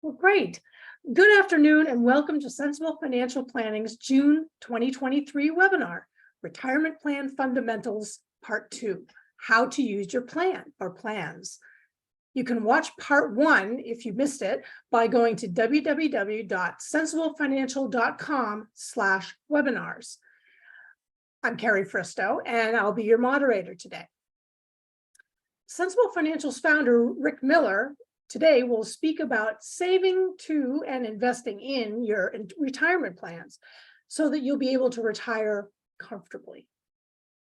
Well, great. Good afternoon and welcome to Sensible Financial Planning's June 2023 webinar, Retirement Plan Fundamentals, Part 2, How to Use Your Plan or Plans. You can watch Part 1 if you missed it by going to www.sensiblefinancial.com/webinars. I'm Carrie Fristow and I'll be your moderator today. Sensible Financial's founder, Rick Miller, today we'll speak about saving to and investing in your retirement plans so that you'll be able to retire comfortably.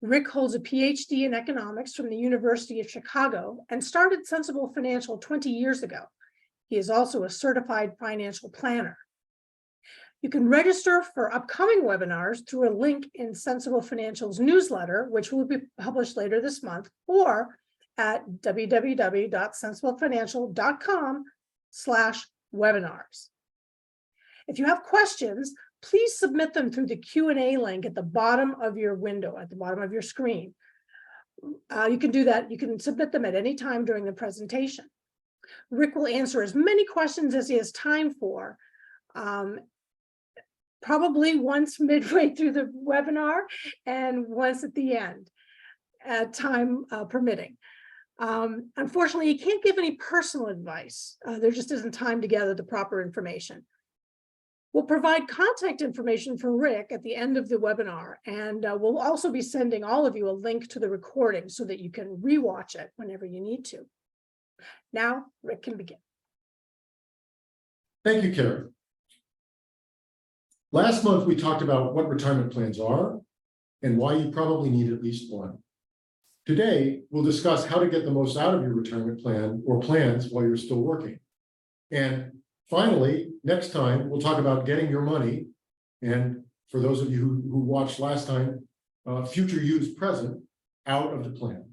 Rick holds a PhD in economics from the University of Chicago and started Sensible Financial 20 years ago. He is also a certified financial planner. You can register for upcoming webinars through a link in Sensible Financial's newsletter, which will be published later this month, or at www.sensiblefinancial.com/webinars. If you have questions, please submit them through the Q&A link at the bottom of your window, at the bottom of your screen. You can do that. You can submit them at any time during the presentation. Rick will answer as many questions as he has time for, probably once midway through the webinar and once at the end, time permitting. Unfortunately, he can't give any personal advice. There just isn't time to gather the proper information. We'll provide contact information for Rick at the end of the webinar, and we'll also be sending all of you a link to the recording so that you can rewatch it whenever you need to. Now, Rick can begin. Thank you, Carrie. Last month, we talked about what retirement plans are and why you probably need at least one. Today, we'll discuss how to get the most out of your retirement plan or plans while you're still working. And finally, next time, we'll talk about getting your money. And for those of you who watched last time, future use present out of the plan.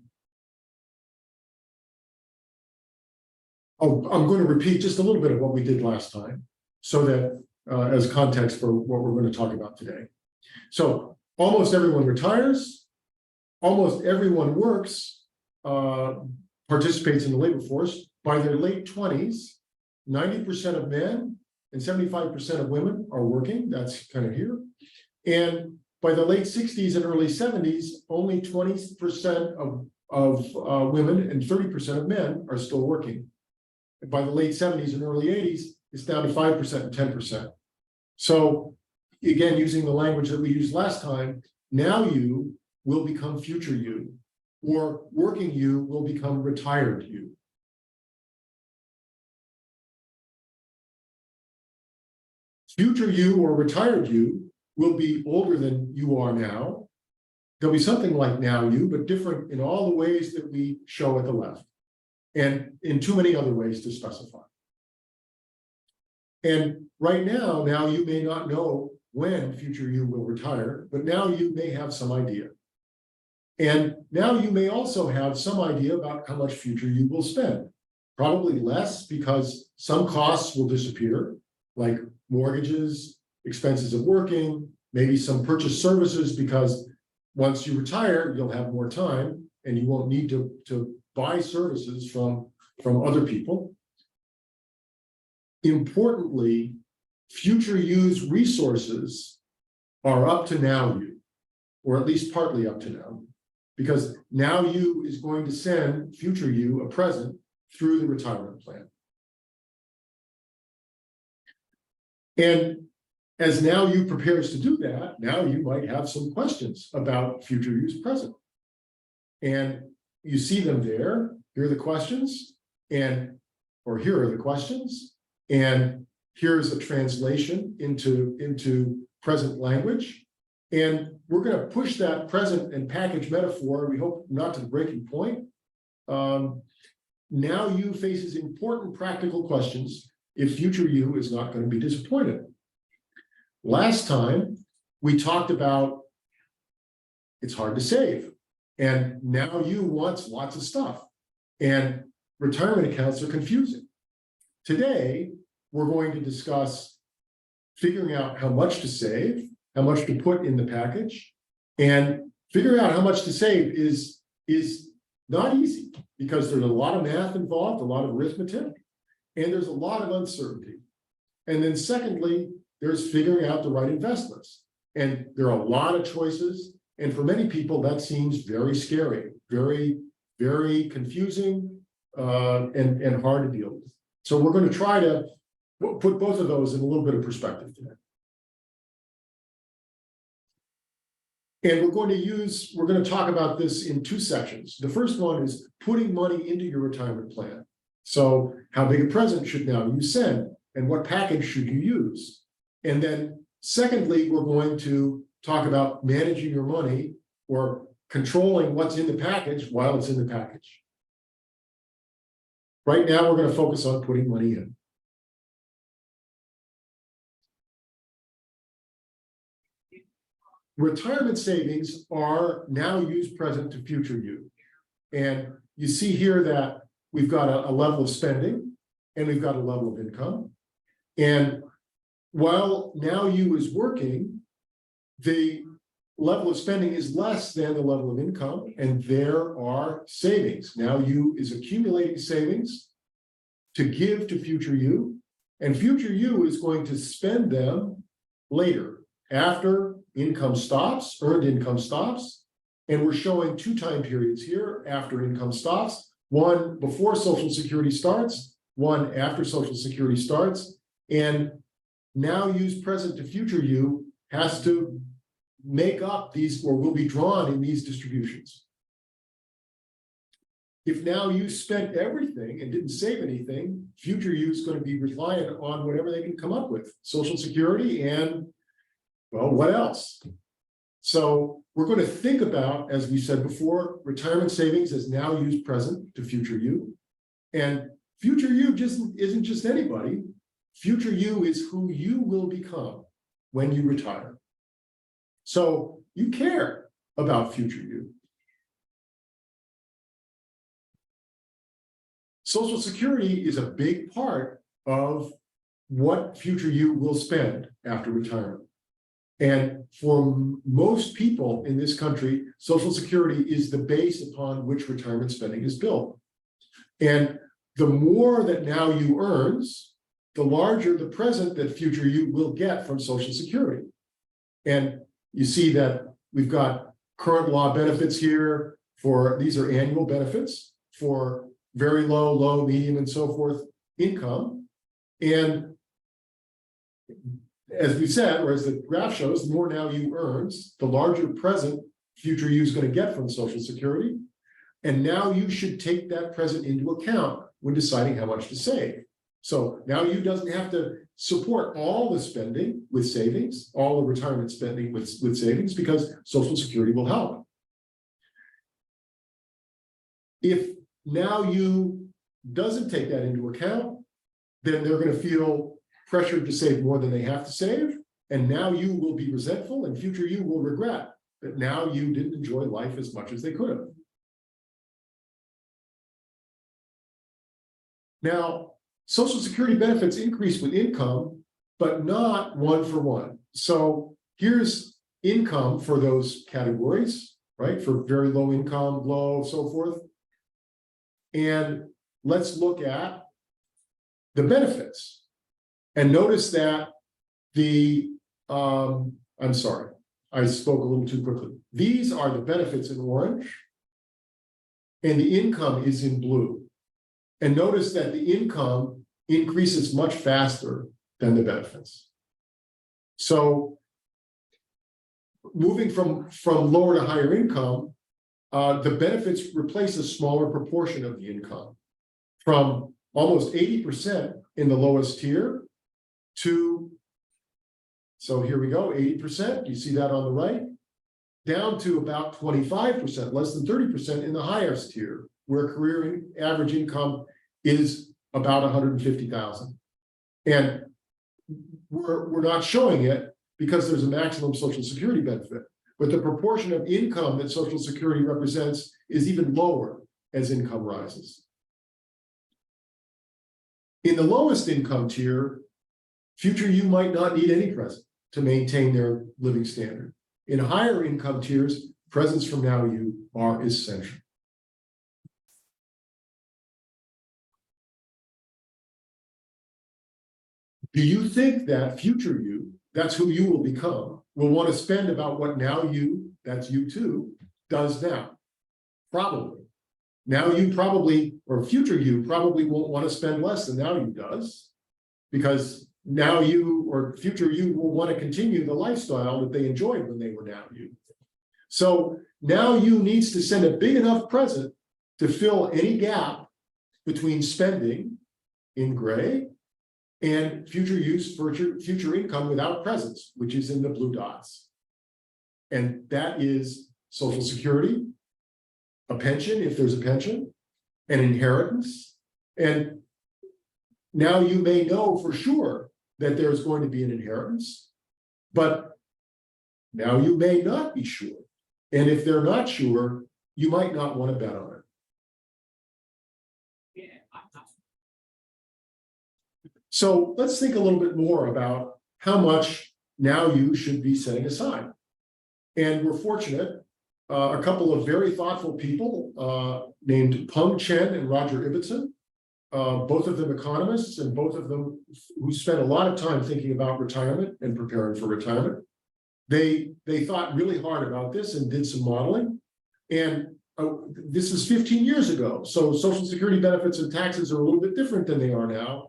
Oh, I'm going to repeat just a little bit of what we did last time so that as context for what we're going to talk about today. So almost everyone retires. Almost everyone works, participates in the labor force. By their late 20s, 90% of men and 75% of women are working. That's kind of here. And by the late 60s and early 70s, only 20% of women and 30% of men are still working. And by the late 70s and early 80s, it's down to 5% and 10%. So again, using the language that we used last time, now you will become future you, or working you will become retired you. Future you or retired you will be older than you are now. There'll be something like now you, but different in all the ways that we show at the left, and in too many other ways to specify. And right now you may not know when future you will retire, but now you may have some idea. And now you may also have some idea about how much future you will spend. Probably less because some costs will disappear, like mortgages, expenses of working, maybe some purchase services, because once you retire, you'll have more time and you won't need to buy services from other people. Importantly, future use resources are up to now you, or at least partly up to now. Because now you is going to send future you a present through the retirement plan. And as now you prepares to do that, now you might have some questions about future use present. And you see them there. Here are the questions, or here are the questions. And here's a translation into present language. And we're going to push that present and package metaphor, we hope not to the breaking point. Now you faces important practical questions if future you is not going to be disappointed. Last time, we talked about it's hard to save. And now you wants lots of stuff. And retirement accounts are confusing. Today, we're going to discuss figuring out how much to save, how much to put in the package, and figuring out how much to save is not easy because there's a lot of math involved, a lot of arithmetic. And there's a lot of uncertainty. And then secondly, there's figuring out the right investments. And there are a lot of choices. And for many people, that seems very scary, very, very confusing, and hard to deal with. So we're going to try to put both of those in a little bit of perspective today. And we're going to talk about this in two sections. The first one is putting money into your retirement plan. So how big a present should now you send, and what package should you use? And then secondly, we're going to talk about managing your money or controlling what's in the package while it's in the package. Right now, we're going to focus on putting money in. Retirement savings are now use present to future you. And you see here that we've got a level of spending and we've got a level of income. And while now you is working, the level of spending is less than the level of income, and there are savings. Now you is accumulating savings to give to future you, and future you is going to spend them later after income stops, earned income stops. And we're showing two time periods here after income stops, one before Social Security starts, one after Social Security starts. And now use present to future you has to make up these, or will be drawn in these distributions. If now you spent everything and didn't save anything, future you is going to be reliant on whatever they can come up with, Social Security and, well, what else? So we're going to think about, as we said before, retirement savings as now used present to future you. And future you just isn't just anybody. Future you is who you will become when you retire. So you care about future you. Social Security is a big part of what future you will spend after retirement. And for most people in this country, Social Security is the base upon which retirement spending is built. And the more that now you earns, the larger the present that future you will get from Social Security. And you see that we've got current law benefits here for, these are annual benefits for very low, low, medium, and so forth income. And as we said, or as the graph shows, the more now you earns, the larger present future you is going to get from Social Security. And now you should take that present into account when deciding how much to save. So now you doesn't have to support all the spending with savings, all the retirement spending with savings, because Social Security will help. If now you doesn't take that into account, then they're going to feel pressured to save more than they have to save. And now you will be resentful, and future you will regret that now you didn't enjoy life as much as they could have. Now, Social Security benefits increase with income, but not one for one. So here's income for those categories, right? For very low income, low, so forth. And let's look at the benefits. And notice that the, I'm sorry, I spoke a little too quickly. These are the benefits in orange, and the income is in blue. And notice that the income increases much faster than the benefits. So moving from lower to higher income, the benefits replace a smaller proportion of the income, from almost 80% in the lowest tier to, so here we go, 80%, you see that on the right, down to about 25%, less than 30% in the highest tier, where career average income is about 150,000. And we're not showing it because there's a maximum Social Security benefit, but the proportion of income that Social Security represents is even lower as income rises. In the lowest income tier, future you might not need any present to maintain their living standard. In higher income tiers, presents from now you are essential. Do you think that future you, that's who you will become, will want to spend about what now you, that's you too, does now? Probably. Now you probably, or future you probably won't want to spend less than now you does. Because now you or future you will want to continue the lifestyle that they enjoyed when they were now you. So now you needs to send a big enough present to fill any gap between spending in gray and future use for future income without presence, which is in the blue dots. And that is Social Security, a pension, if there's a pension, an inheritance. And now you may know for sure that there's going to be an inheritance, but now you may not be sure. And if they're not sure, you might not want to bet on it. So let's think a little bit more about how much now you should be setting aside. And we're fortunate, a couple of very thoughtful people named Peng Chen and Roger Ibbotson, both of them economists and both of them who spent a lot of time thinking about retirement and preparing for retirement. They thought really hard about this and did some modeling. And this is 15 years ago. So Social Security benefits and taxes are a little bit different than they are now.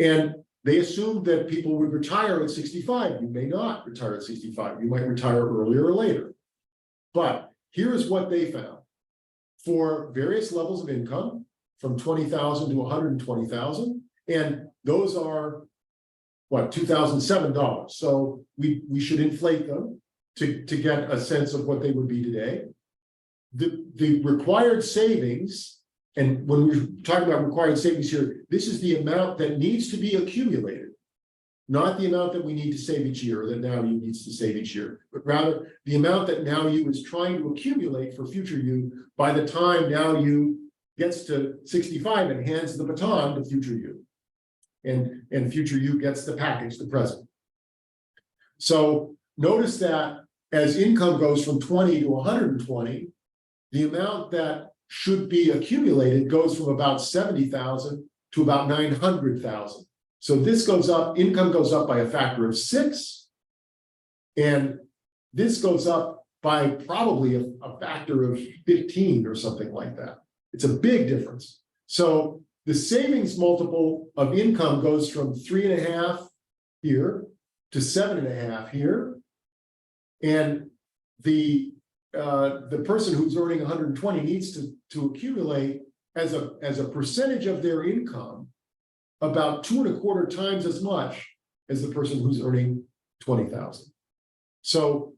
And they assumed that people would retire at 65. You may not retire at 65. You might retire earlier or later. But here is what they found. For various levels of income, from 20,000 to 120,000, and those are what, $2,007. So we should inflate them to get a sense of what they would be today. The required savings, and when we're talking about required savings here, this is the amount that needs to be accumulated, not the amount that we need to save each year, or that now you needs to save each year, but rather the amount that now you is trying to accumulate for future you by the time now you gets to 65 and hands the baton to future you. And future you gets the package, the present. So notice that as income goes from 20 to 120, the amount that should be accumulated goes from about 70,000 to about 900,000. So this goes up, income goes up by a factor of 6, and this goes up by probably a factor of 15 or something like that. It's a big difference. So the savings multiple of income goes from 3.5 here to 7.5 here. And the person who's earning 120 needs to accumulate as a percentage of their income about 2.25 times as much as the person who's earning 20,000. So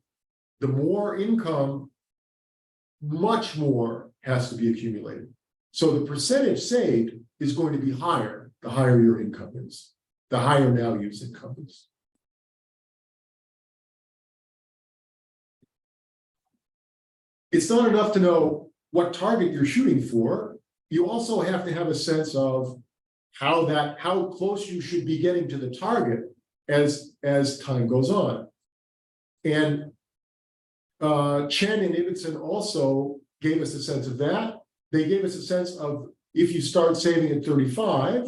the more income, much more has to be accumulated. So the percentage saved is going to be higher, the higher your income is, the higher now use income is. It's not enough to know what target you're shooting for. You also have to have a sense of how close you should be getting to the target as time goes on. And Chen and Ibbotson also gave us a sense of that. They gave us a sense of, if you start saving at 35,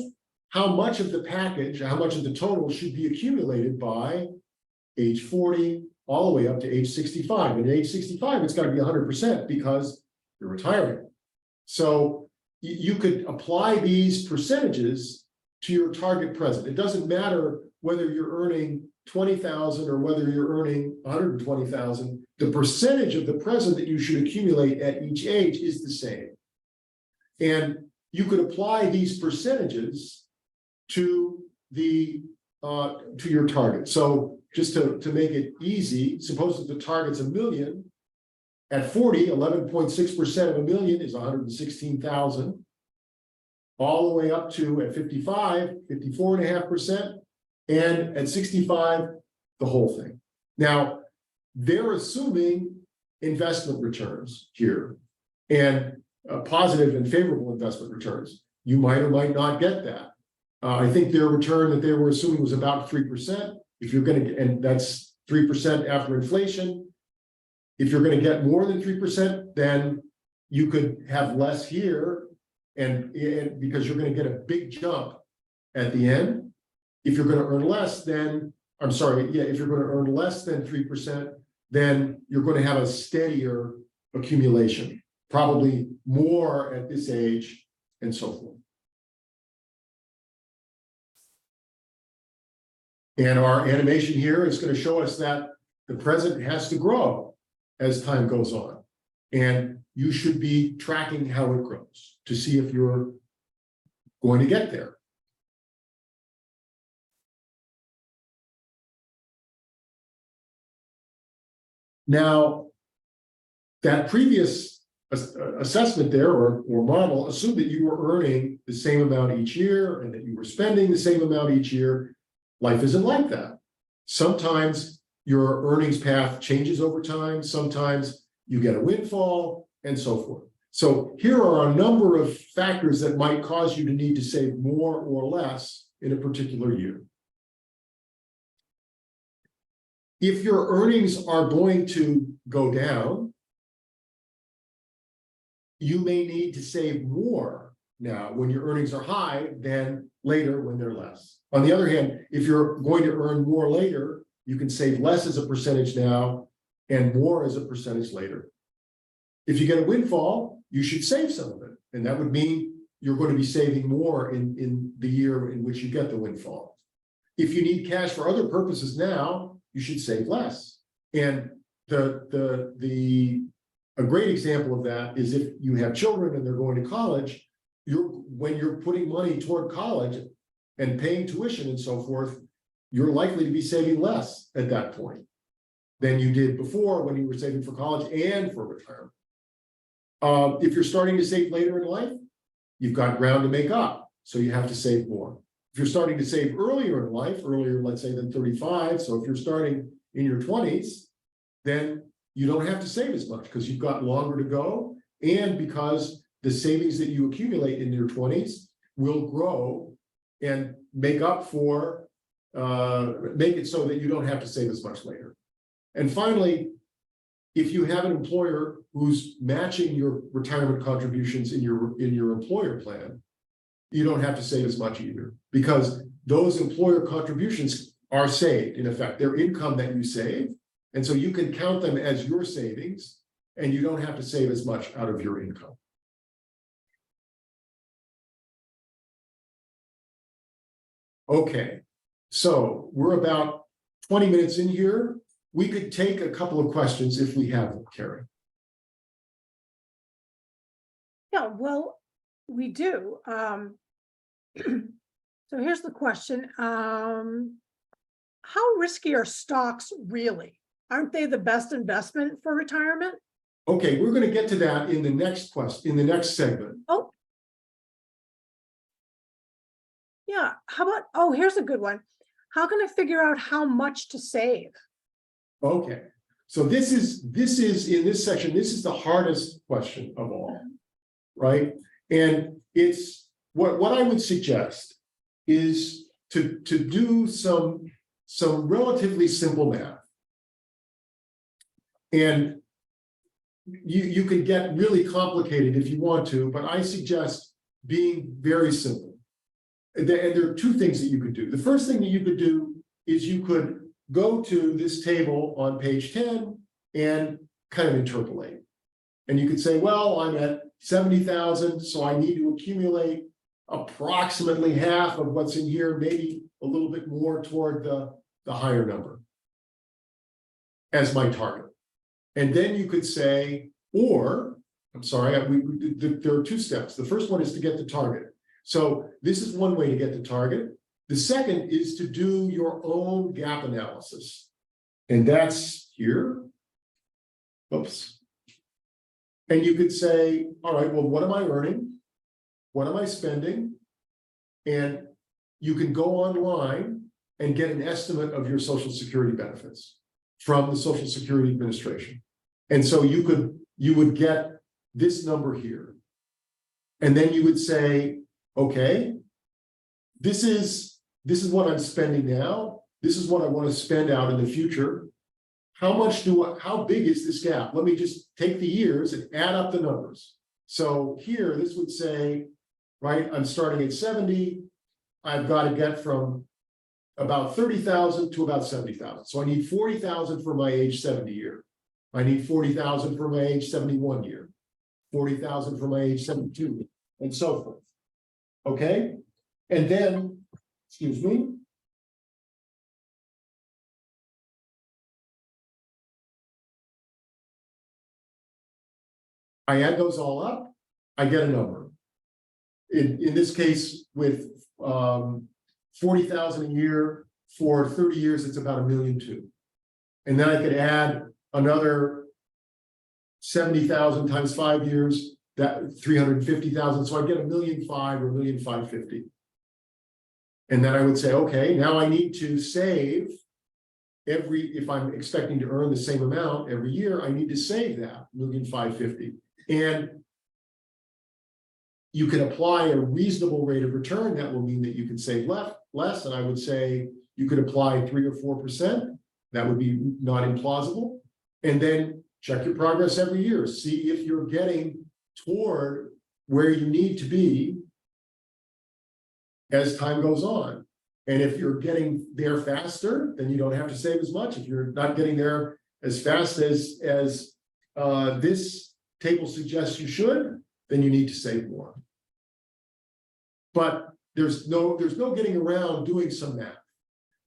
how much of the package, how much of the total should be accumulated by age 40, all the way up to age 65. And at age 65, it's got to be 100% because you're retiring. So you could apply these percentages to your target present. It doesn't matter whether you're earning 20,000 or whether you're earning 120,000. The percentage of the present that you should accumulate at each age is the same. And you could apply these percentages to your target. So just to make it easy, suppose that the target's $1 million. At 40, 11.6% of $1 million is 116,000. All the way up to at 55, 54.5%, and at 65, the whole thing. Now, they're assuming investment returns here, and positive and favorable investment returns. You might or might not get that. I think their return that they were assuming was about 3%. If you're going to get, and that's 3% after inflation. If you're going to get more than 3%, then you could have less here, and because you're going to get a big jump at the end. If you're going to earn less than, I'm sorry, yeah, if you're going to earn less than 3%, then you're going to have a steadier accumulation, probably more at this age and so forth. And our animation here is going to show us that the present has to grow as time goes on. And you should be tracking how it grows to see if you're going to get there. Now, that previous assessment there or model assumed that you were earning the same amount each year and that you were spending the same amount each year. Life isn't like that. Sometimes your earnings path changes over time. Sometimes you get a windfall and so forth. So here are a number of factors that might cause you to need to save more or less in a particular year. If your earnings are going to go down, you may need to save more now when your earnings are high than later when they're less. On the other hand, if you're going to earn more later, you can save less as a percentage now and more as a percentage later. If you get a windfall, you should save some of it. And that would mean you're going to be saving more in the year in which you get the windfall. If you need cash for other purposes now, you should save less. And a great example of that is if you have children and they're going to college, when you're putting money toward college and paying tuition and so forth, you're likely to be saving less at that point than you did before when you were saving for college and for retirement. If you're starting to save later in life, you've got ground to make up, so you have to save more. If you're starting to save earlier in life, earlier, let's say, than 35, so if you're starting in your 20s, then you don't have to save as much because you've got longer to go, and because the savings that you accumulate in your 20s will grow and make up for, make it so that you don't have to save as much later. And finally, if you have an employer who's matching your retirement contributions in your employer plan, you don't have to save as much either, because those employer contributions are saved. In effect, they're income that you save. And so you can count them as your savings, and you don't have to save as much out of your income. Okay, so we're about 20 minutes in here. We could take a couple of questions if we have them, Carrie. Yeah, well, we do. So here's the question. How risky are stocks really? Aren't they the best investment for retirement? Okay, we're going to get to that in the next question, in the next segment. Oh. Yeah, how about, oh, here's a good one. How can I figure out how much to save? Okay, so this is in this section, this is the hardest question of all, right? And it's what I would suggest is to do some relatively simple math. And you can get really complicated if you want to, but I suggest being very simple. And there are two things that you could do. The first thing that you could do is you could go to this table on page 10 and kind of interpolate. And you could say, well, I'm at 70,000, so I need to accumulate approximately half of what's in here, maybe a little bit more toward the higher number as my target. And then you could say, or, I'm sorry, there are two steps. The first one is to get the target. So this is one way to get the target. The second is to do your own gap analysis. And that's here. Oops. And you could say, all right, well, what am I earning? What am I spending? And you can go online and get an estimate of your Social Security benefits from the Social Security Administration. And so you would get this number here. And then you would say, okay, this is what I'm spending now. This is what I want to spend out in the future. How big is this gap? Let me just take the years and add up the numbers. So here, this would say, right, I'm starting at 70. I've got to get from about 30,000 to about 70,000. So I need 40,000 for my age 70 year. I need 40,000 for my age 71 year, 40,000 for my age 72, and so forth. Okay, and then, excuse me. I add those all up, I get a number. In this case, with 40,000 a year for 30 years, it's about $1.2 million. And then I could add another 70,000 times 5 years, that 350,000. So I get $1.5 million or $1.550 million. And then I would say, okay, now I need to save if I'm expecting to earn the same amount every year, I need to save that $1.550 million. And you can apply a reasonable rate of return. That will mean that you can save less. And I would say you could apply 3 or 4%. That would be not implausible. And then check your progress every year. See if you're getting toward where you need to be as time goes on. And if you're getting there faster, then you don't have to save as much. If you're not getting there as fast as this table suggests you should, then you need to save more. But there's no getting around doing some math.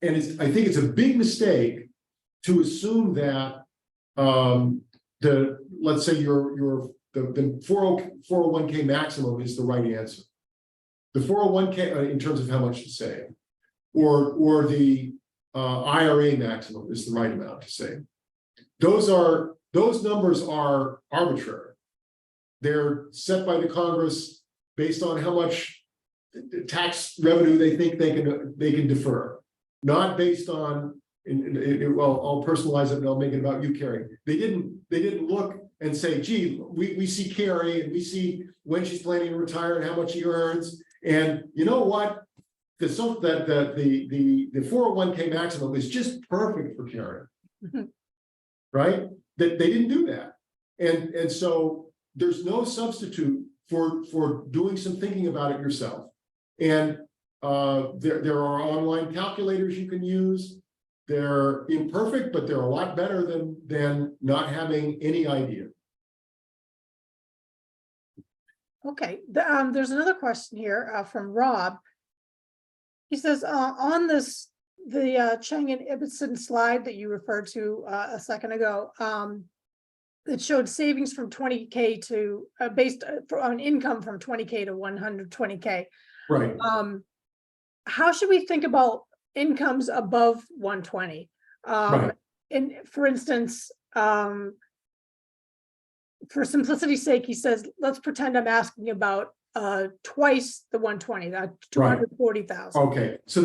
And I think it's a big mistake to assume that let's say the 401k maximum is the right answer. The 401k in terms of how much to save, or the IRA maximum is the right amount to save. Those numbers are arbitrary. They're set by the Congress based on how much tax revenue they think they can defer, not based on. Well, I'll personalize it and I'll make it about you, Carrie. They didn't look and say, gee, we see Carrie and we see when she's planning to retire and how much she earns, and you know what? The 401k maximum is just perfect for Carrie, right? That they didn't do that, and so there's no substitute for doing some thinking about it yourself. And there are online calculators you can use. They're imperfect, but they're a lot better than not having any idea. Okay, there's another question here from Rob. He says, on the Cheng and Ibbotson slide that you referred to a second ago, it showed savings from 20K to based on income from 20K to 120K. Right. How should we think about incomes above 120? Right. And for instance, for simplicity's sake, he says, let's pretend I'm asking about twice the 120, that 240,000. Okay, so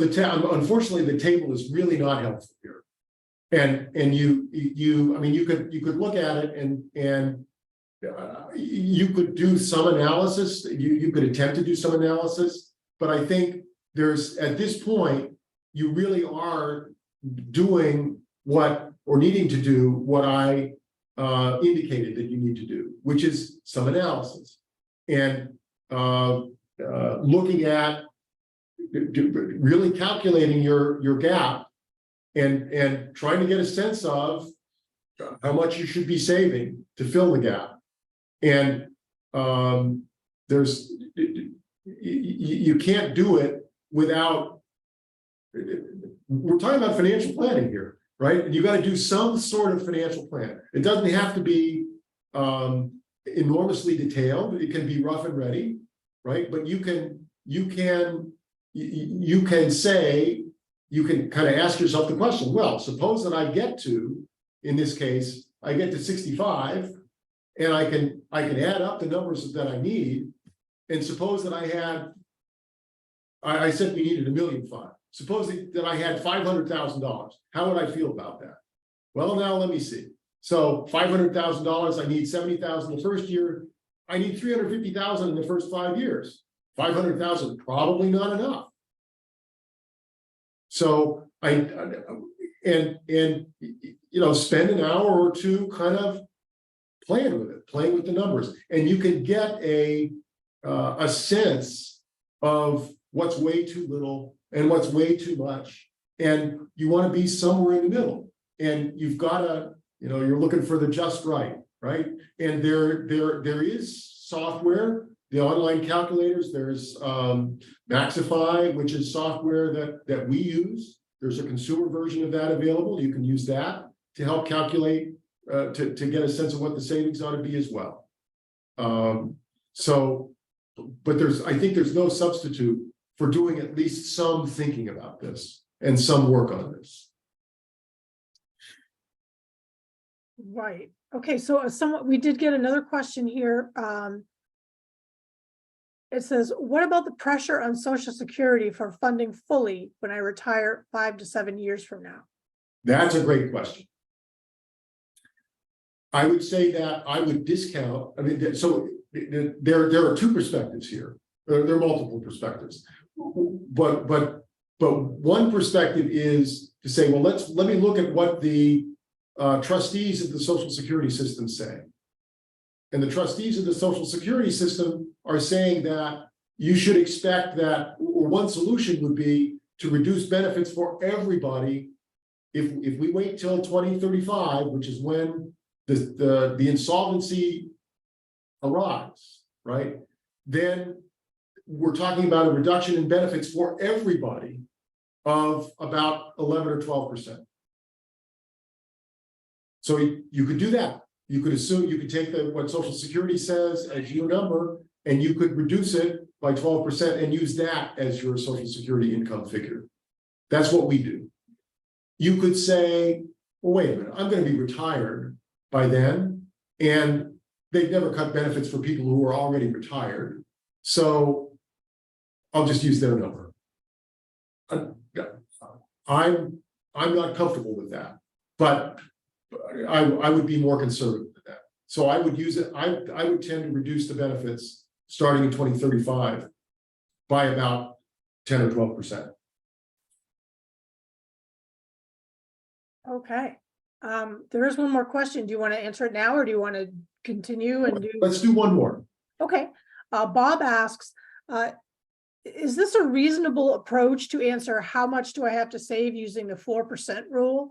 unfortunately the table is really not helpful here, and you I mean you could look at it and you could do some analysis. You could attempt to do some analysis, but I think there's at this point you really are doing needing to do what I indicated that you need to do, which is some analysis and looking at really calculating your gap and trying to get a sense of how much you should be saving to fill the gap. And you can't do it without, we're talking about financial planning here, right? And you got to do some sort of financial plan. It doesn't have to be enormously detailed. It can be rough and ready, right? But you can say, you can kind of ask yourself the question, well, suppose that I get to, in this case, I get to 65 and I can add up the numbers that I need. And suppose that I said we needed $1.5 million. Suppose that I had $500,000. How would I feel about that? Well, now let me see. So $500,000, I need $70,000 the first year. I need $350,000 in the first 5 years. $500,000, probably not enough. So spend an hour or two kind of playing with it, playing with the numbers, and you can get a sense of what's way too little and what's way too much And you want to be somewhere in the middle. And you've got to, you're looking for the just right, right? And there is software, the online calculators, there's Maxify, which is software that we use. There's a consumer version of that available. You can use that to help calculate, to get a sense of what the savings ought to be as well. But I think there's no substitute for doing at least some thinking about this and some work on this. Right. Okay, so we did get another question here. It says, what about the pressure on Social Security for funding fully when I retire 5 to 7 years from now? That's a great question. I would say that I would discount, so there are two perspectives here. There are multiple perspectives. But one perspective is to say, well, let me look at what the trustees of the Social Security system say. And the trustees of the Social Security system are saying that you should expect that, or one solution would be to reduce benefits for everybody. If we wait till 2035, which is when the insolvency arrives, right? Then we're talking about a reduction in benefits for everybody of about 11 or 12%. So you could do that. You could assume, you could take what Social Security says as your number, and you could reduce it by 12% and use that as your Social Security income figure. That's what we do. You could say, well, wait a minute, I'm going to be retired by then, and they've never cut benefits for people who are already retired. So I'll just use their number. I'm not comfortable with that, but I would be more conservative with that. So I would use it. I would tend to reduce the benefits starting in 2035 by about 10 or 12%. Okay. There is one more question. Do you want to answer it now, or do you want to continue and do? Let's do one more. Okay. Bob asks, is this a reasonable approach to answer how much do I have to save using the 4% rule?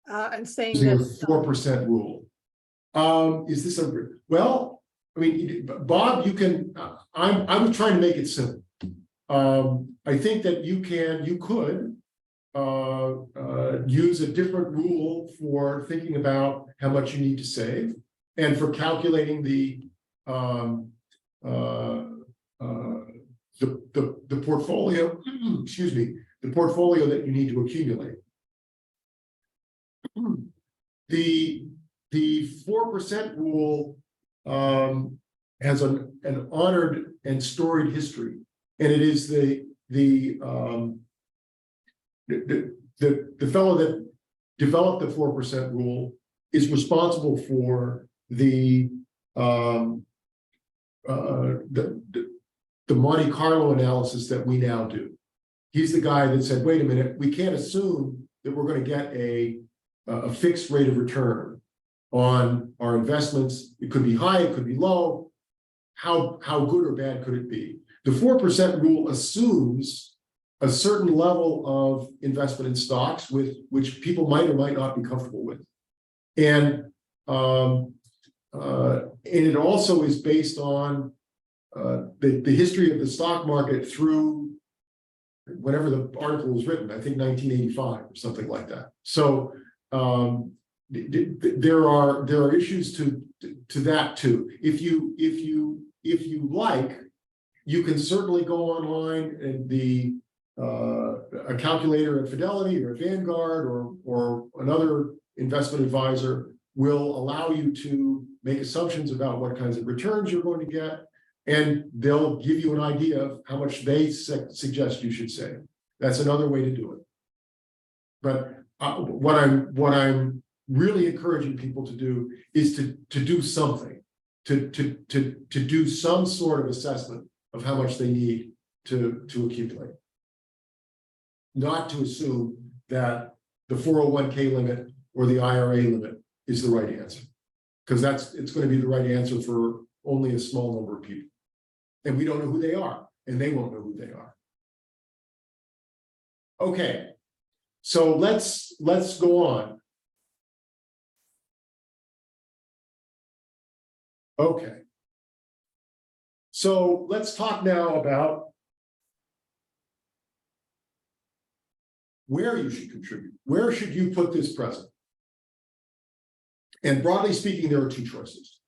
And saying Using that a 4% rule. Is this well, I mean, Bob, you can, I'm trying to make it simple. I think that you could use a different rule for thinking about how much you need to save and for calculating the portfolio, excuse me, the portfolio that you need to accumulate. The 4% rule has an honored and storied history, and it is the fellow that developed the 4% rule is responsible for the Monte Carlo analysis that we now do. He's the guy that said, wait a minute, we can't assume that we're going to get a fixed rate of return on our investments. It could be high, it could be low. How good or bad could it be? The 4% rule assumes a certain level of investment in stocks with which people might or might not be comfortable with. And it also is based on the history of the stock market through whenever the article was written, I think 1985 or something like that. So there are issues to that too. If you like, you can certainly go online and a calculator at Fidelity or Vanguard or another investment advisor will allow you to make assumptions about what kinds of returns you're going to get, and they'll give you an idea of how much they suggest you should save. That's another way to do it. But what I'm really encouraging people to do is to do something, to do some sort of assessment of how much they need to accumulate. Not to assume that the 401k limit or the IRA limit is the right answer, because it's going to be the right answer for only a small number of people. And we don't know who they are, and they won't know who they are. Okay. So let's go on. Okay. So let's talk now about where you should contribute. Where should you put this present? And broadly speaking, there are two choices.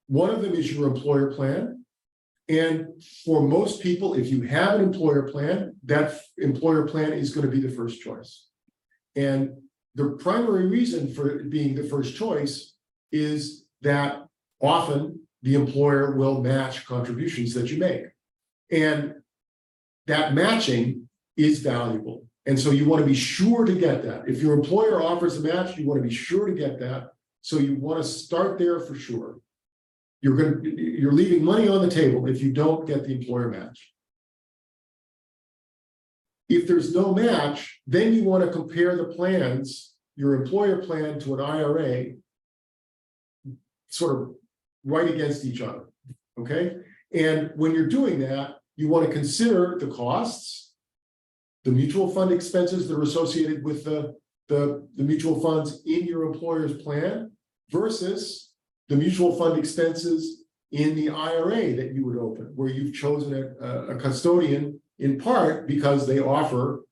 One of them is your employer plan. And for most people, if you have an employer plan, that employer plan is going to be the first choice. And the primary reason for it being the first choice is that often the employer will match contributions that you make. And that matching is valuable. And so you want to be sure to get that. If your employer offers a match, you want to be sure to get that. So you want to start there for sure. You're leaving money on the table if you don't get the employer match. If there's no match, then you want to compare the plans, your employer plan to an IRA, sort of right against each other. Okay. And when you're doing that, you want to consider the costs, the mutual fund expenses that are associated with the mutual funds in your employer's plan versus the mutual fund expenses in the IRA that you would open, where you've chosen a custodian in part because they offer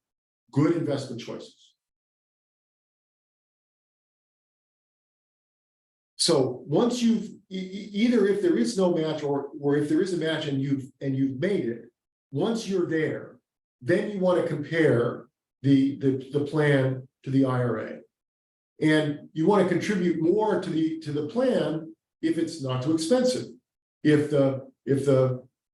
good investment choices. So once you've either if there is no match or if there is a match and you've made it, once you're there, then you want to compare the plan to the IRA. And you want to contribute more to the plan if it's not too expensive. If the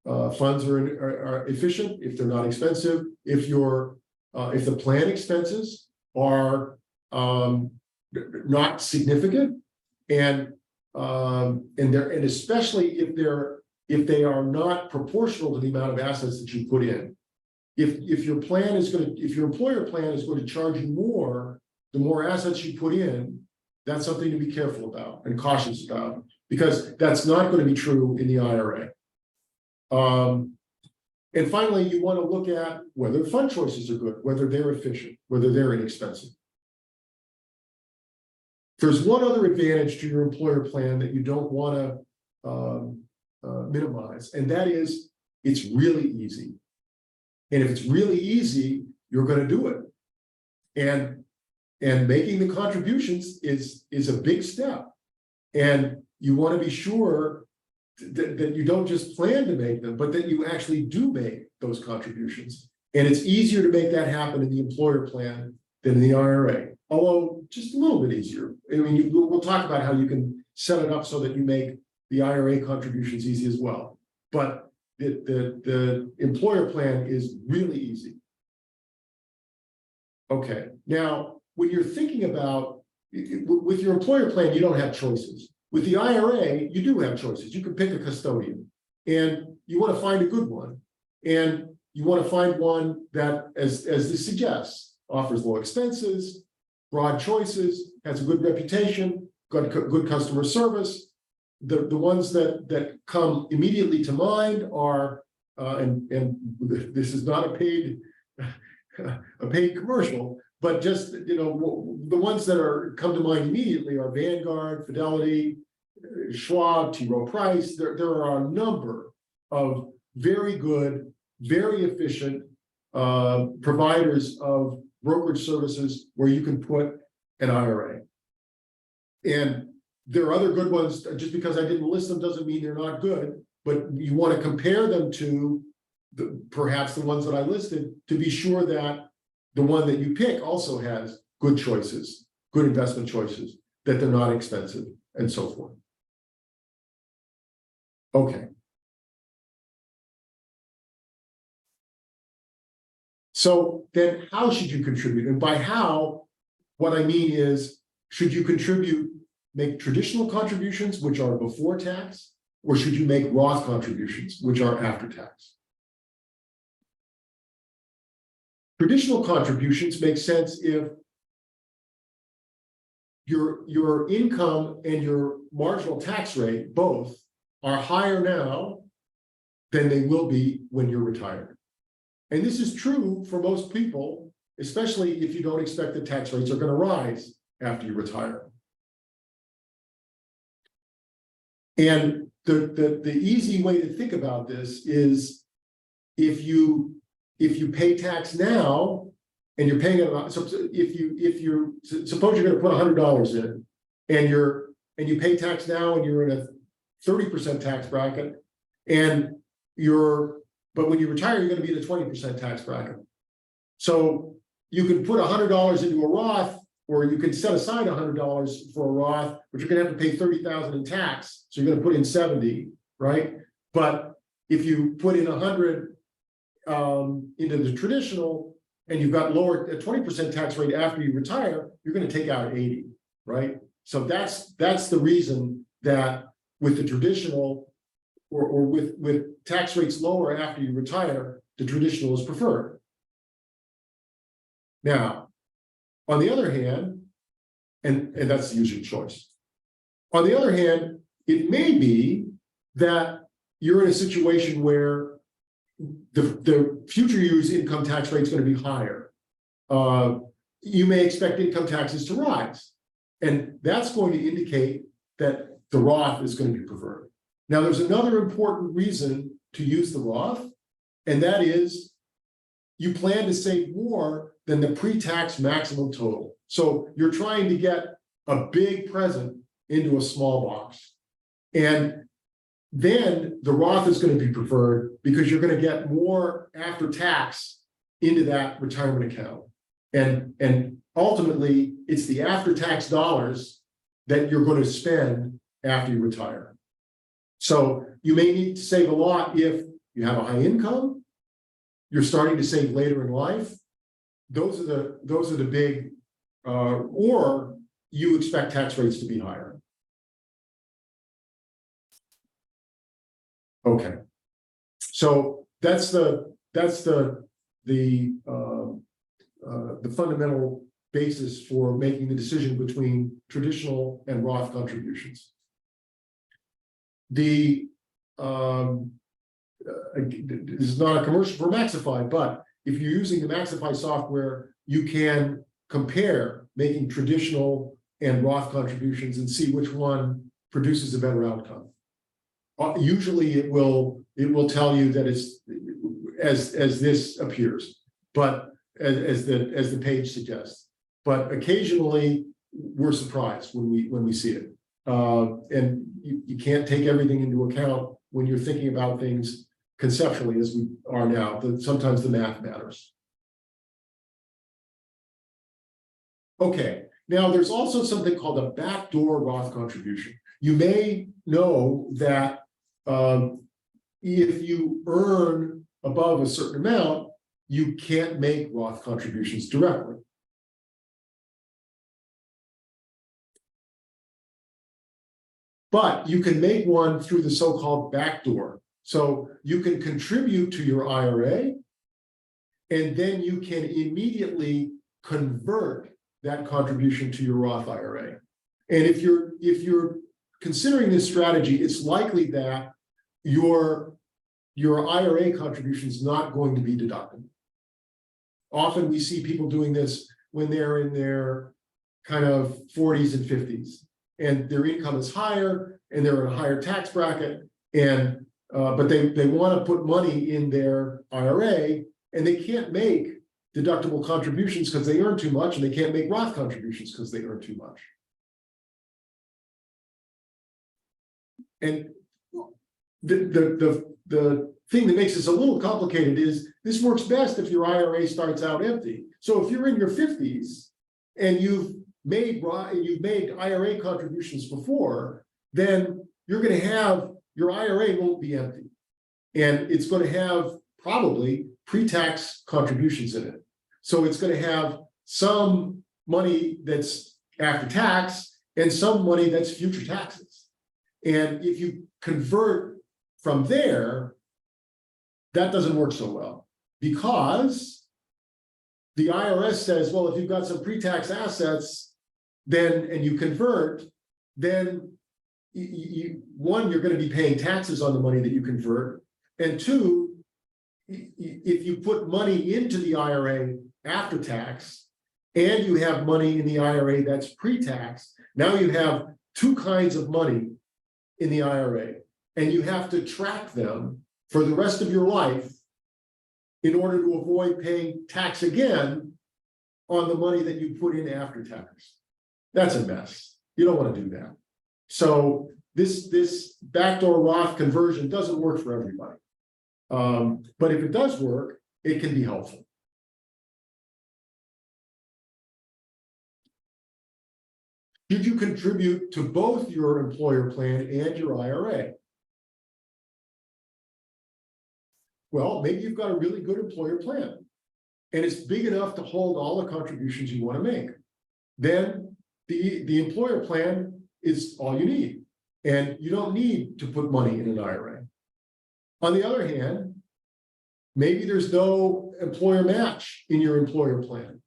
funds are efficient, if they're not expensive, if the plan expenses are not significant, and especially if they are not proportional to the amount of assets that you put in. If your employer plan is going to charge you more, the more assets you put in, that's something to be careful about and cautious about, because that's not going to be true in the IRA. And finally, you want to look at whether fund choices are good, whether they're efficient, whether they're inexpensive. There's one other advantage to your employer plan that you don't want to minimize, and that is it's really easy. And if it's really easy, you're going to do it. And making the contributions is a big step. And you want to be sure that you don't just plan to make them, but that you actually do make those contributions. And it's easier to make that happen in the employer plan than in the IRA, although just a little bit easier. I mean, we'll talk about how you can set it up so that you make the IRA contributions easy as well. But the employer plan is really easy. Okay, now when you're thinking about with your employer plan, you don't have choices. With the IRA, you do have choices. You can pick a custodian, and you want to find a good one, and you want to find one that, as this suggests, offers low expenses, broad choices, has a good reputation, got good customer service. The ones that come immediately to mind are, and this is not a paid commercial, but just, you know, the ones that come to mind immediately are Vanguard, Fidelity, Schwab, T. Rowe Price. There are a number of very good, very efficient providers of brokerage services where you can put an IRA. And there are other good ones. Just because I didn't list them doesn't mean they're not good, but you want to compare them to perhaps the ones that I listed to be sure that the one that you pick also has good choices, good investment choices, that they're not expensive, and so forth. Okay. So then how should you contribute? And by how, what I mean is, should you make traditional contributions, which are before tax, or should you make Roth contributions, which are after tax? Traditional contributions make sense if your income and your marginal tax rate both are higher now than they will be when you're retired. And this is true for most people especially if you don't expect the tax rates are going to rise after you retire. And the easy way to think about this is if you pay tax now and you're paying it about, so if you suppose you're going to put $100 in and you pay tax now and you're in a 30% tax bracket but when you retire, you're going to be in a 20% tax bracket. So you can put $100 into a Roth, or you can set aside $100 for a Roth, but you're going to have to pay $30,000 in tax. So you're going to put in 70, right? But if you put in 100 into the traditional, and you've got lower a 20% tax rate after you retire, you're going to take out 80, right? So that's the reason that with the traditional or with tax rates lower after you retire, the traditional is preferred. Now, on the other hand, and that's the usual choice. On the other hand, it may be that you're in a situation where the future use income tax rate is going to be higher. You may expect income taxes to rise, and that's going to indicate that the Roth is going to be preferred. Now, there's another important reason to use the Roth, and that is you plan to save more than the pre-tax maximum total. So you're trying to get a big present into a small box. And then the Roth is going to be preferred because you're going to get more after tax into that retirement account. And ultimately, it's the after-tax dollars that you're going to spend after you retire. So you may need to save a lot if you have a high income, you're starting to save later in life. Those are the big, or you expect tax rates to be higher. Okay, so that's the fundamental basis for making the decision between traditional and Roth contributions. This is not a commercial for Maxify, but if you're using the Maxify software, you can compare making traditional and Roth contributions and see which one produces a better outcome. Usually it will tell you that it's as this appears, but as the page suggests. But occasionally we're surprised when we see it. And you can't take everything into account when you're thinking about things conceptually as we are now. Sometimes the math matters. Okay, now there's also something called a backdoor Roth contribution. You may know that if you earn above a certain amount, you can't make Roth contributions directly. But you can make one through the so-called backdoor. So you can contribute to your IRA, and then you can immediately convert that contribution to your Roth IRA. And if you're considering this strategy, it's likely that your IRA contribution is not going to be deducted. Often we see people doing this when they're in their kind of 40s and 50s, and their income is higher, and they're in a higher tax bracket, and but they want to put money in their IRA, and they can't make deductible contributions because they earn too much, and they can't make Roth contributions because they earn too much. And the thing that makes this a little complicated is this works best if your IRA starts out empty. So if you're in your 50s and you've made IRA contributions before, then you're going to have your IRA won't be empty, and it's going to have probably pre-tax contributions in it. So it's going to have some money that's after tax and some money that's future taxes. And if you convert from there, that doesn't work so well, because the IRS says, well, if you've got some pre-tax assets, then and you convert, then one, you're going to be paying taxes on the money that you convert, and two, if you put money into the IRA after tax, and you have money in the IRA that's pre-tax, now you have two kinds of money in the IRA, and you have to track them for the rest of your life in order to avoid paying tax again on the money that you put in after tax. That's a mess. You don't want to do that. So this backdoor Roth conversion doesn't work for everybody. But if it does work, it can be helpful. Should you contribute to both your employer plan and your IRA? Well, maybe you've got a really good employer plan and it's big enough to hold all the contributions you want to make. Then the employer plan is all you need, and you don't need to put money in an IRA. On the other hand, maybe there's no employer match in your employer plan,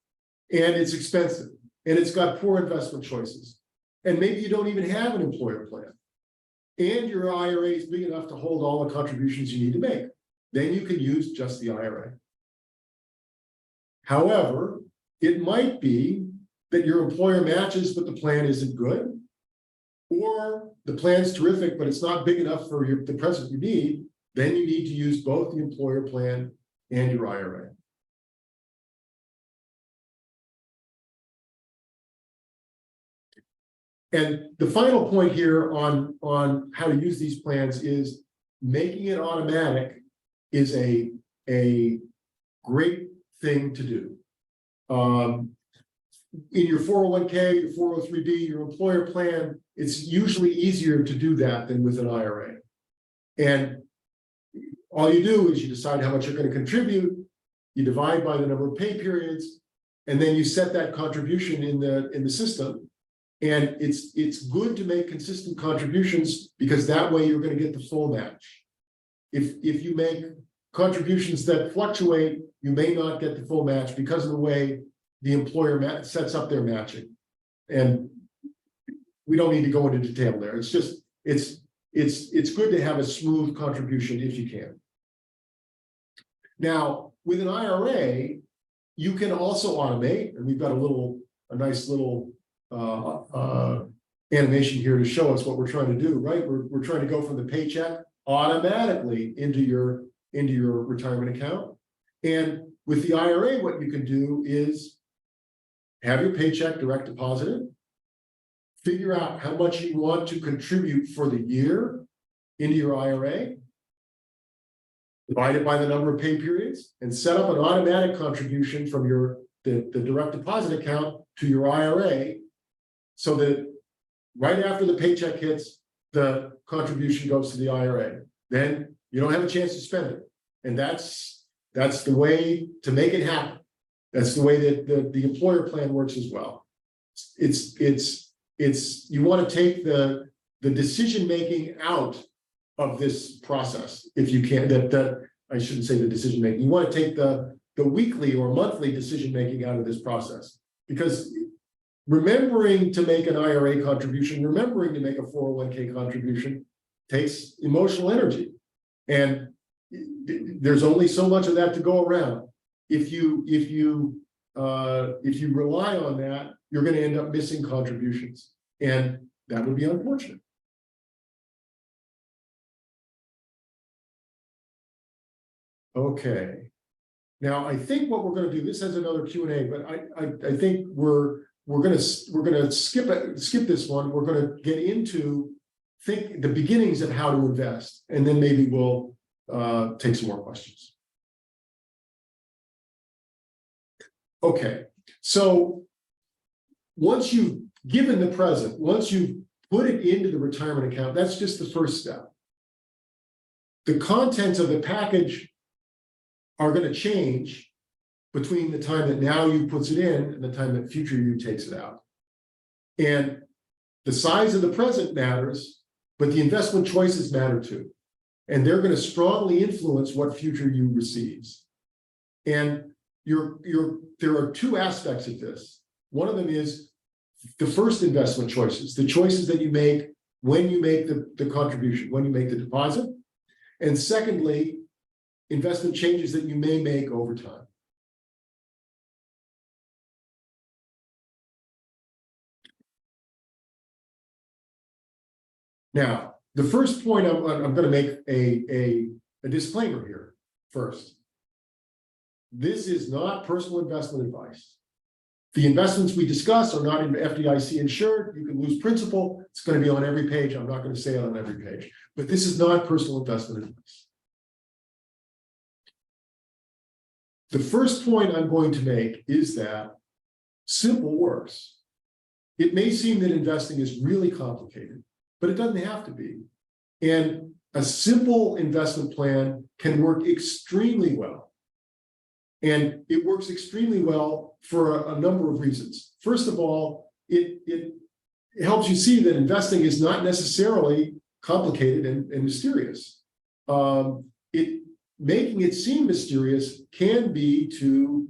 and it's expensive, and it's got poor investment choices, and maybe you don't even have an employer plan, and your IRA is big enough to hold all the contributions you need to make. Then you can use just the IRA. However, it might be that your employer matches, but the plan isn't good, or the plan's terrific, but it's not big enough for the present you need. Then you need to use both the employer plan and your IRA. And the final point here on how to use these plans is making it automatic is a great thing to do. In your 401k, your 403b, your employer plan, it's usually easier to do that than with an IRA. And all you do is you decide how much you're going to contribute, you divide by the number of pay periods, and then you set that contribution in the system. And it's good to make consistent contributions, because that way you're going to get the full match. If you make contributions that fluctuate, you may not get the full match because of the way the employer sets up their matching. And we don't need to go into detail there. It's just, it's good to have a smooth contribution if you can. Now, with an IRA, you can also automate, and we've got a nice little animation here to show us what we're trying to do, right? We're trying to go from the paycheck automatically into your retirement account. And with the IRA, what you can do is have your paycheck direct deposited, figure out how much you want to contribute for the year into your IRA, divide it by the number of pay periods, and set up an automatic contribution from the direct deposit account to your IRA, so that right after the paycheck hits, the contribution goes to the IRA. Then you don't have a chance to spend it. And that's the way to make it happen. That's the way that the employer plan works as well. You want to take the decision-making out of this process, if you can. I shouldn't say the decision-making. You want to take the weekly or monthly decision-making out of this process, because remembering to make an IRA contribution, remembering to make a 401k contribution takes emotional energy. And there's only so much of that to go around. If you rely on that, you're going to end up missing contributions, and that would be unfortunate. Okay. Now, I think what we're going to do, this has another Q&A, but I think we're going to skip this one. We're going to get into the beginnings of how to invest, and then maybe we'll take some more questions. Okay, so once you've given the present, once you've put it into the retirement account, that's just the first step. The contents of the package are going to change between the time that now you puts it in and the time that future you takes it out. And the size of the present matters, but the investment choices matter too. And they're going to strongly influence what future you receives. And there are two aspects of this. One of them is the first investment choices, the choices that you make when you make the contribution, when you make the deposit. And secondly, investment changes that you may make over time. Now, the first point I'm going to make a disclaimer here first. This is not personal investment advice. The investments we discuss are not FDIC insured. You can lose principal. It's going to be on every page. I'm not going to say it on every page, but this is not personal investment advice. The first point I'm going to make is that simple works. It may seem that investing is really complicated, but it doesn't have to be. And a simple investment plan can work extremely well. And it works extremely well for a number of reasons. First of all, it helps you see that investing is not necessarily complicated and mysterious. Making it seem mysterious can be to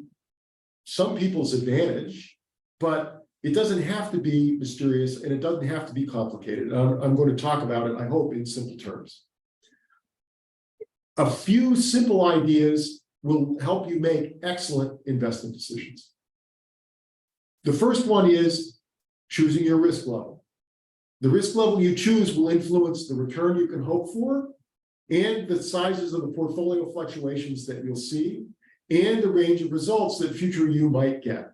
some people's advantage, but it doesn't have to be mysterious and it doesn't have to be complicated. I'm going to talk about it, I hope, in simple terms. A few simple ideas will help you make excellent investment decisions. The first one is choosing your risk level. The risk level you choose will influence the return you can hope for and the sizes of the portfolio fluctuations that you'll see and the range of results that future you might get.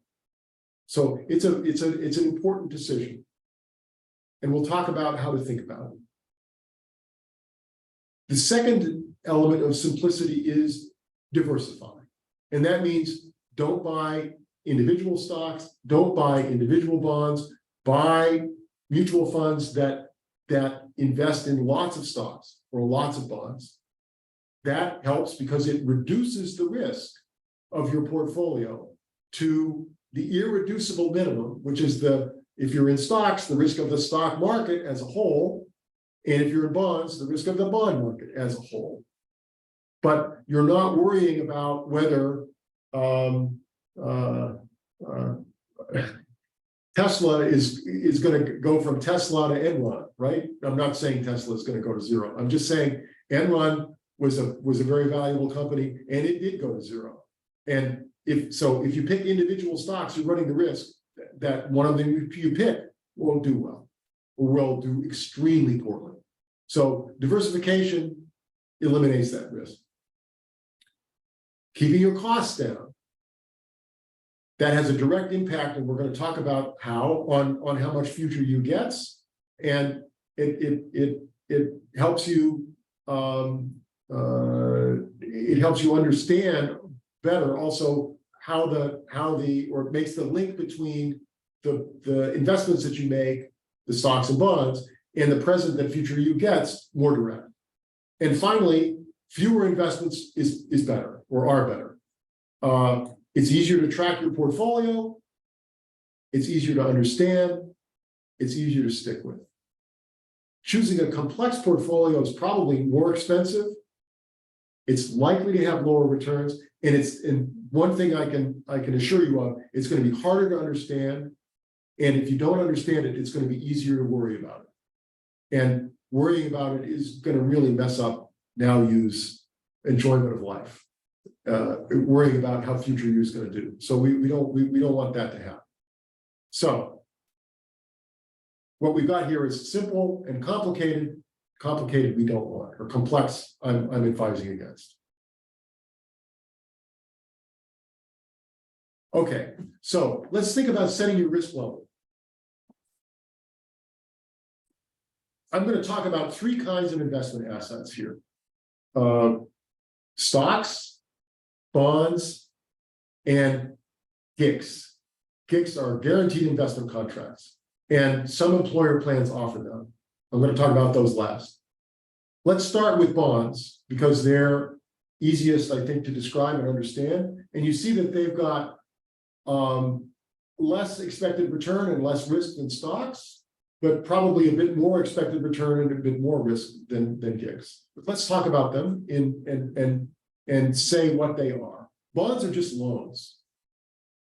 So it's an important decision. And we'll talk about how to think about it. The second element of simplicity is diversify. And that means don't buy individual stocks, don't buy individual bonds, buy mutual funds that invest in lots of stocks or lots of bonds. That helps because it reduces the risk of your portfolio to the irreducible minimum, which is if you're in stocks, the risk of the stock market as a whole, and if you're in bonds, the risk of the bond market as a whole. But you're not worrying about whether Tesla is going to go from Tesla to Enron, right? I'm not saying Tesla is going to go to zero. I'm just saying Enron was a very valuable company and it did go to zero. And if you pick individual stocks, you're running the risk that one of them you pick won't do well or will do extremely poorly. So diversification eliminates that risk. Keeping your costs down. That has a direct impact, and we're going to talk about how on how much future you gets, and it helps you understand better also or it makes the link between the investments that you make, the stocks and bonds, and the present that future you gets more direct. And finally, fewer investments is better or are better. It's easier to track your portfolio. It's easier to understand. It's easier to stick with. Choosing a complex portfolio is probably more expensive. It's likely to have lower returns. And one thing I can assure you of, it's going to be harder to understand. And if you don't understand it, it's going to be easier to worry about it. And worrying about it is going to really mess up now you's enjoyment of life. Worrying about how future you is going to do. So we don't want that to happen. So what we've got here is simple and complicated. Complicated we don't want, or complex I'm advising against. Okay, so let's think about setting your risk level. I'm going to talk about three kinds of investment assets here. Stocks, bonds, and GICs. GICs are guaranteed investment contracts, and some employer plans offer them. I'm going to talk about those last. Let's start with bonds because they're easiest, I think, to describe and understand. And you see that they've got less expected return and less risk than stocks, but probably a bit more expected return and a bit more risk than GICs. But let's talk about them and say what they are. Bonds are just loans.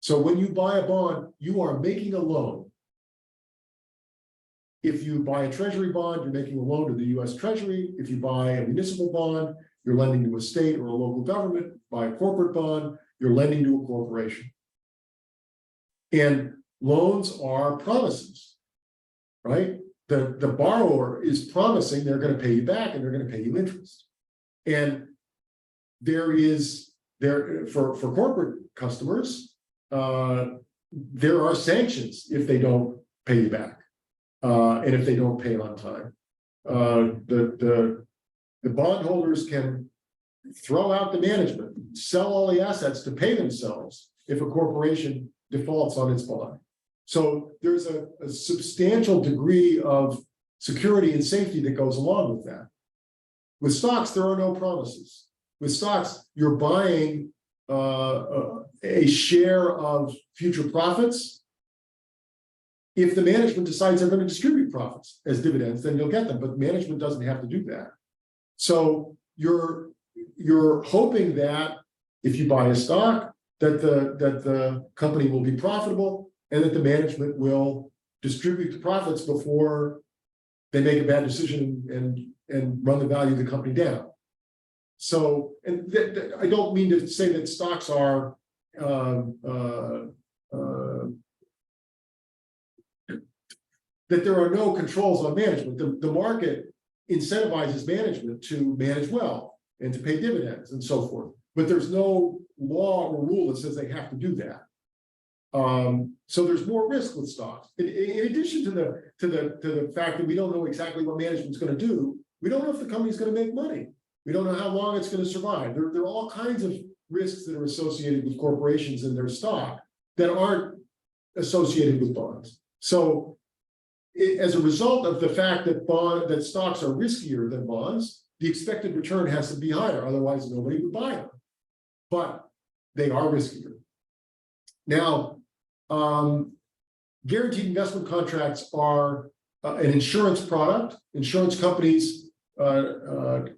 So when you buy a bond, you are making a loan. If you buy a treasury bond, you're making a loan to the US Treasury. If you buy a municipal bond, you're lending to a state or a local government. Buy a corporate bond, you're lending to a corporation. And loans are promises, right? The borrower is promising they're going to pay you back and they're going to pay you interest. And for corporate customers, there are sanctions if they don't pay you back, and if they don't pay on time. The bondholders can throw out the management, sell all the assets to pay themselves if a corporation defaults on its bond. So there's a substantial degree of security and safety that goes along with that. With stocks, there are no promises. With stocks, you're buying a share of future profits. If the management decides they're going to distribute profits as dividends, then you'll get them, but management doesn't have to do that. So you're hoping that if you buy a stock, that the company will be profitable and that the management will distribute the profits before they make a bad decision and run the value of the company down. So, and I don't mean to say that stocks are that there are no controls on management. The market incentivizes management to manage well and to pay dividends and so forth. But there's no law or rule that says they have to do that. So there's more risk with stocks. In addition to the fact that we don't know exactly what management's going to do, we don't know if the company's going to make money. We don't know how long it's going to survive. There are all kinds of risks that are associated with corporations and their stock that aren't associated with bonds. So as a result of the fact that stocks are riskier than bonds, the expected return has to be higher. Otherwise, nobody would buy them. But they are riskier. Now, guaranteed investment contracts are an insurance product. Insurance companies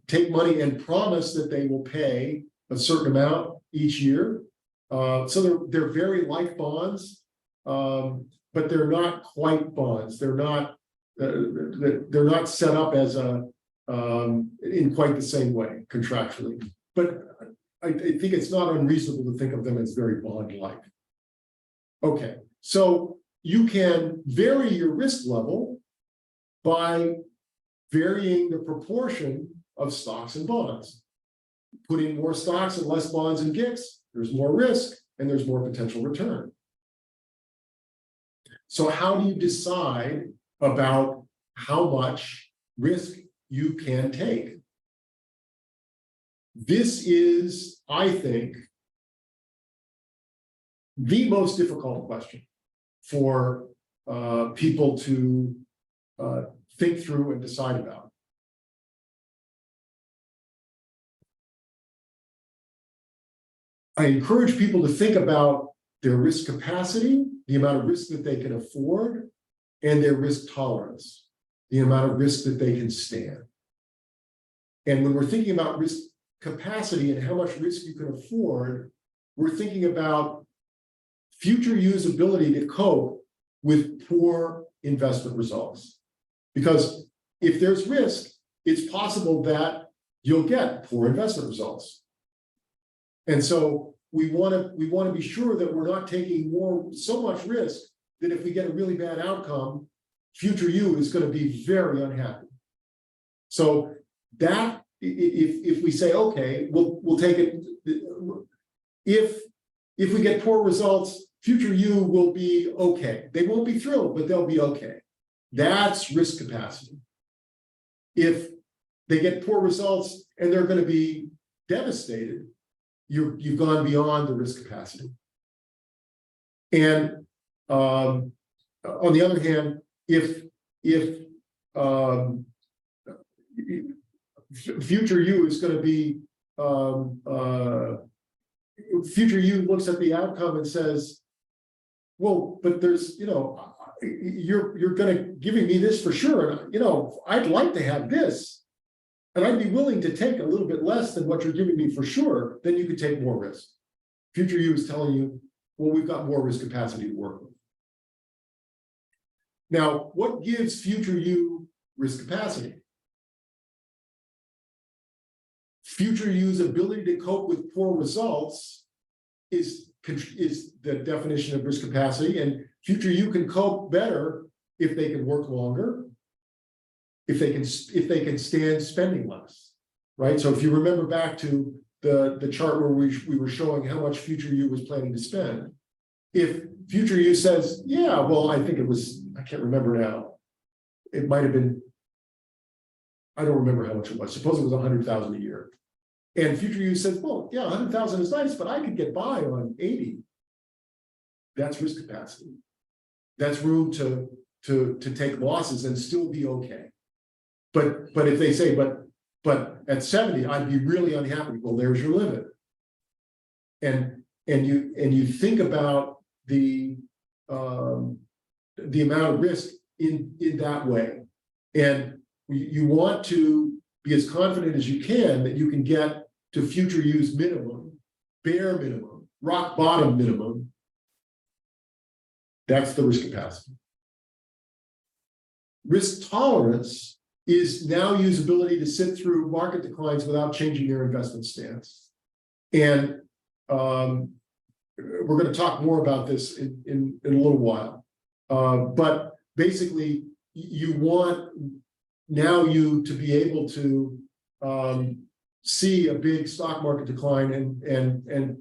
take money and promise that they will pay a certain amount each year. So they're very like bonds, but they're not quite bonds. They're not set up as in quite the same way contractually. But I think it's not unreasonable to think of them as very bond-like. Okay, so you can vary your risk level by varying the proportion of stocks and bonds. Put in more stocks and less bonds and GICs, there's more risk and there's more potential return. So how do you decide about how much risk you can take? This is, I think, the most difficult question for people to think through and decide about. I encourage people to think about their risk capacity, the amount of risk that they can afford, and their risk tolerance, the amount of risk that they can stand. And when we're thinking about risk capacity and how much risk you can afford, we're thinking about future use ability to cope with poor investment results. Because if there's risk, it's possible that you'll get poor investment results. And so we want to be sure that we're not taking so much risk that if we get a really bad outcome, future you is going to be very unhappy. So that if we say, okay, we'll take it. If we get poor results, future you will be okay. They won't be thrilled, but they'll be okay. That's risk capacity. If they get poor results and they're going to be devastated, you've gone beyond the risk capacity. And on the other hand, if future you is going to be future you looks at the outcome and says, well, but there's, you're going to giving me this for sure. And, I'd like to have this. And I'd be willing to take a little bit less than what you're giving me for sure. Then you could take more risk. Future you is telling you, well, we've got more risk capacity to work with. Now, what gives future you risk capacity? future use ability to cope with poor results is the definition of risk capacity, and future you can cope better if they can work longer, if they can stand spending less, right? So if you remember back to the chart where we were showing how much future you was planning to spend, if future you says, yeah, well, I think it was, I can't remember now, it might have been, I don't remember how much it was, suppose it was 100,000 a year. And future you says, well, yeah, 100,000 is nice, but I could get by on 80. That's risk capacity. That's room to take losses and still be okay. But if they say, but at 70, I'd be really unhappy. Well, there's your limit. And you think about the amount of risk in that way. And you want to be as confident as you can that you can get to future use minimum, bare minimum, rock bottom minimum. That's the risk capacity. Risk tolerance is now use ability to sit through market declines without changing your investment stance. And we're going to talk more about this in a little while. But basically, you want now you to be able to see a big stock market decline and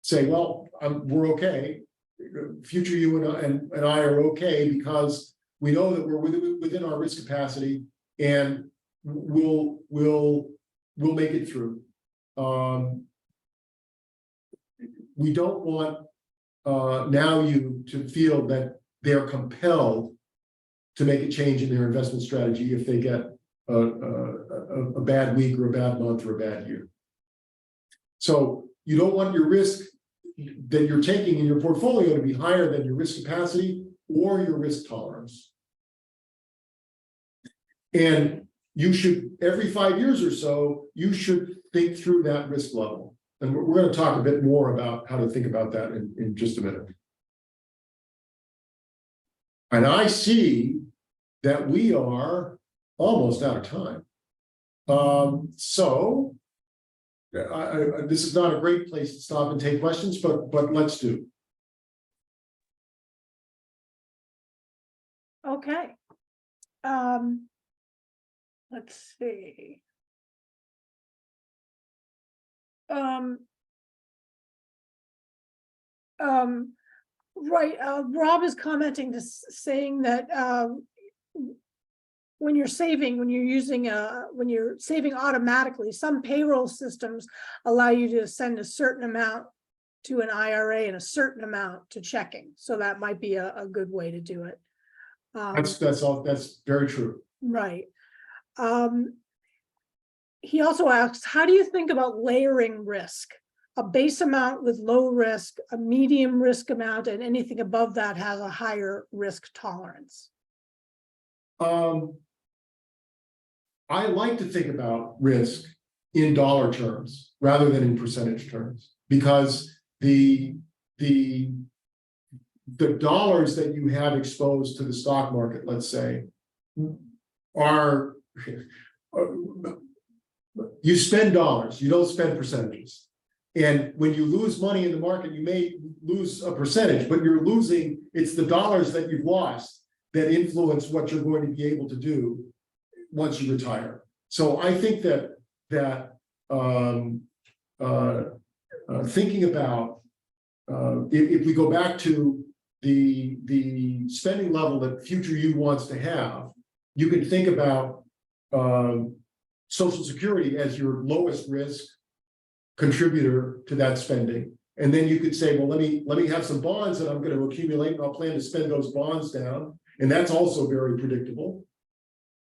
say, well, we're okay. Future you and I are okay because we know that we're within our risk capacity and we'll make it through. We don't want now you to feel that they're compelled to make a change in their investment strategy if they get a bad week or a bad month or a bad year. So you don't want your risk that you're taking in your portfolio to be higher than your risk capacity or your risk tolerance. And you should, every 5 years or so, you should think through that risk level. And we're going to talk a bit more about how to think about that in just a minute. And I see that we are almost out of time. So this is not a great place to stop and take questions, but let's do. Okay. Let's see. Right. Rob is commenting to saying that when you're saving automatically, some payroll systems allow you to send a certain amount to an IRA and a certain amount to checking. So that might be a good way to do it. That's very true. Right. He also asks, how do you think about layering risk? A base amount with low risk, a medium risk amount, and anything above that has a higher risk tolerance. I like to think about risk in dollar terms rather than in percentage terms, because the dollars that you have exposed to the stock market, let's say, are you spend dollars, you don't spend percentages. And when you lose money in the market, you may lose a percentage, but you're losing, it's the dollars that you've lost that influence what you're going to be able to do once you retire. So I think that thinking about if we go back to the spending level that future you wants to have, you can think about Social Security as your lowest risk contributor to that spending. And then you could say, well, let me have some bonds that I'm going to accumulate, and I'll plan to spend those bonds down. And that's also very predictable.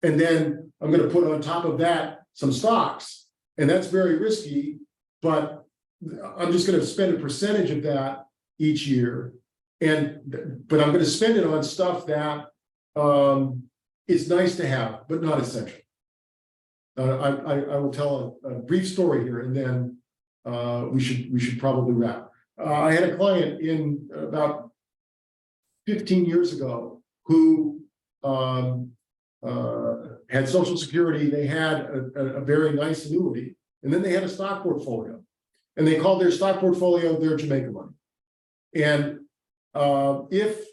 And then I'm going to put on top of that some stocks, and that's very risky, but I'm just going to spend a percentage of that each year. But I'm going to spend it on stuff that is nice to have, but not essential. I will tell a brief story here, and then we should probably wrap. I had a client in about 15 years ago who had Social Security, they had a very nice annuity, and then they had a stock portfolio. And they called their stock portfolio their Jamaica money. And if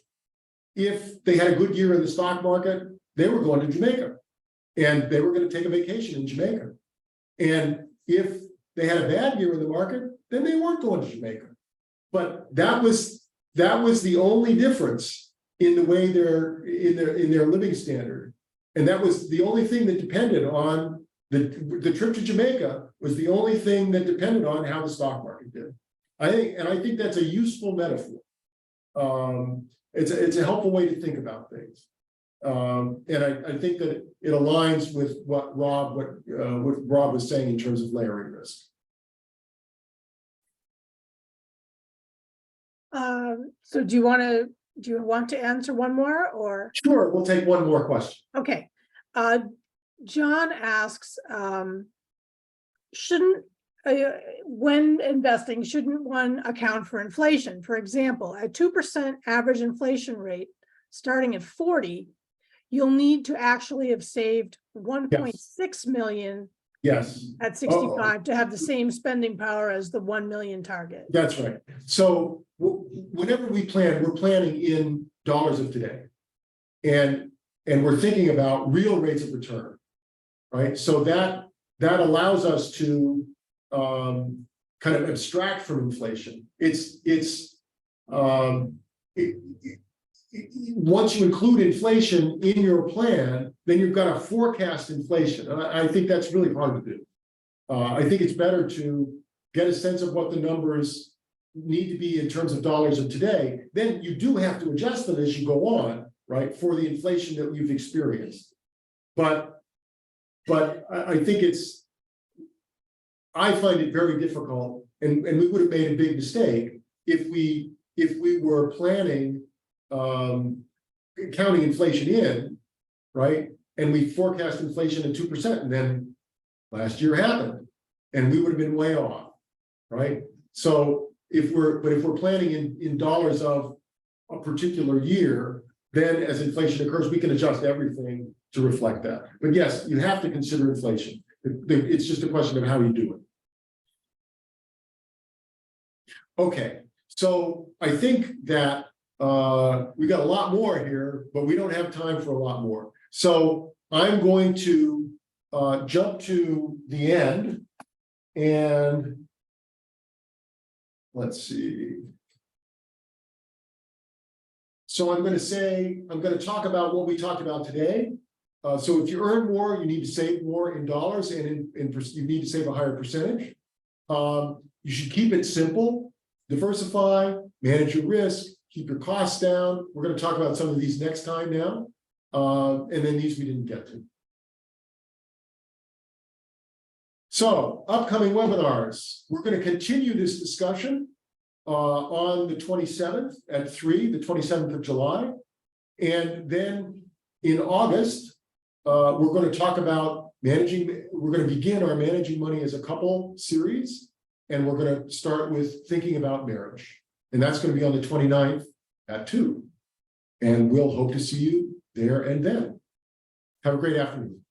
they had a good year in the stock market, they were going to Jamaica. And they were going to take a vacation in Jamaica. And if they had a bad year in the market, then they weren't going to Jamaica. But that was the only difference in the way in their living standard. And that was the only thing that depended on the trip to Jamaica was the only thing that depended on how the stock market did. I think that's a useful metaphor. It's a helpful way to think about things. And I think that it aligns with what Rob was saying in terms of layering risk. So do you want to answer one more, or? Sure, we'll take one more question. Okay. John asks, when investing, shouldn't one account for inflation? For example, at 2% average inflation rate, starting at 40, you'll need to actually have saved 1.6 million Yes. at 65 to have the same spending power as the 1 million target. That's right. So whenever we plan, we're planning in dollars of today. And we're thinking about real rates of return, right? So that allows us to kind of abstract from inflation. Once you include inflation in your plan, then you've got to forecast inflation. And I think that's really hard to do. I think it's better to get a sense of what the numbers need to be in terms of dollars of today. Then you do have to adjust them as you go on, right, for the inflation that you've experienced. But I think I find it very difficult, and we would have made a big mistake if we were planning counting inflation in, right? And we forecast inflation at 2%, and then last year happened, and we would have been way off, right? So if we're planning in dollars of a particular year, then as inflation occurs, we can adjust everything to reflect that. But yes, you have to consider inflation. It's just a question of how you do it. Okay, so I think that we got a lot more here, but we don't have time for a lot more. So I'm going to jump to the end, and let's see. So I'm going to talk about what we talked about today. So if you earn more, you need to save more in dollars, and you need to save a higher percentage. You should keep it simple, diversify, manage your risk, keep your costs down. We're going to talk about some of these next time now. And then these we didn't get to. So upcoming webinars, we're going to continue this discussion on the 27th at 3, the 27th of July. And then in August, we're going to talk about we're going to begin our Managing Money as a Couple series. And we're going to start with thinking about marriage. And that's going to be on the 29th at 2. And we'll hope to see you there and then. Have a great afternoon.